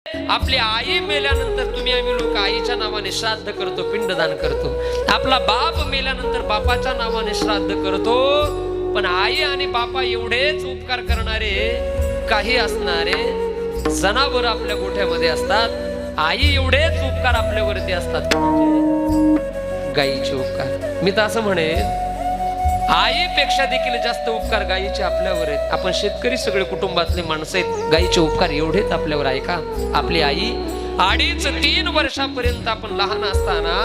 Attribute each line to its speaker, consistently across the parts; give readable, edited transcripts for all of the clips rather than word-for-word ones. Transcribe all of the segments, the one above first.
Speaker 1: आपली आई मेल्यानंतर तुम्ही आम्ही लोक आईच्या नावाने श्राद्ध करतो, पिंडदान करतो. आपला बाप मेल्यानंतर बापाच्या नावाने श्राद्ध करतो. पण आई आणि बापा एवढेच उपकार करणारे काही असणारे जनावर आपल्या गोठ्यामध्ये असतात. आई एवढेच उपकार आपल्यावरती असतात, गायीचे उपकार. मी तर असं म्हणेन आईपेक्षा देखील जास्त उपकार गायीचे आपल्यावर आहेत. आपण शेतकरी सगळे कुटुंबातले माणसं आहेत, गायीचे उपकार एवढेच आपल्यावर आहे का? आपली आई 2.5-3 वर्षापर्यंत आपण लहान असताना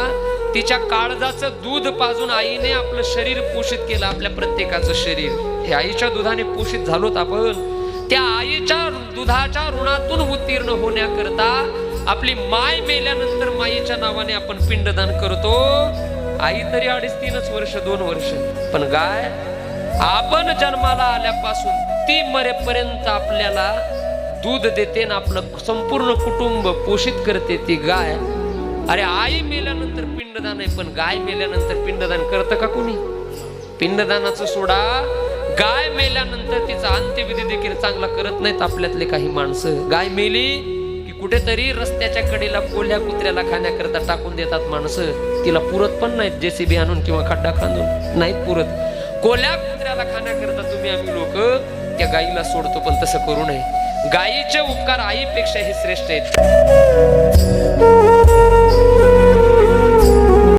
Speaker 1: तिच्या काळजाचं दूध पाजून आईने आपलं शरीर पोषित केलं. आपल्या प्रत्येकाचं शरीर हे आईच्या दुधाने पोषित झालोत आपण. त्या आईच्या दुधाच्या ऋणातून उत्तीर्ण होण्याकरता आपली माय मेल्यानंतर माईच्या नावाने आपण पिंडदान करतो. आई तरी 2.5-3 वर्ष 2 वर्ष, पण गाय आपण जन्माला आल्यापासून ती मरेपर्यंत आपल्याला दूध देते ना, आपलं संपूर्ण कुटुंब पोषित करते ती गाय. अरे आई मेल्यानंतर पिंडदान आहे, पण गाय मेल्यानंतर पिंडदान करतं का कोणी? पिंडदानाचं सोडा, गाय मेल्यानंतर तिचा अंत्यविधी देखील चांगला करत नाहीत आपल्यातले काही माणसं. गाय मेली की कुठेतरी रस्त्याच्या कडेला कोल्ह्या कुत्र्याला खाण्याकरता टाकून देतात माणसं. तिला पुरत पण नाहीत, जेसीबी आणून किंवा खड्डा खांदून नाहीत पुरत. कोल्ह्या कुत्र्याला खाण्याकरता तुम्ही आम्ही लोक त्या गायीला सोडतो, पण तसं करू नये. गायीचे उपकार आईपेक्षाही श्रेष्ठ आहेत.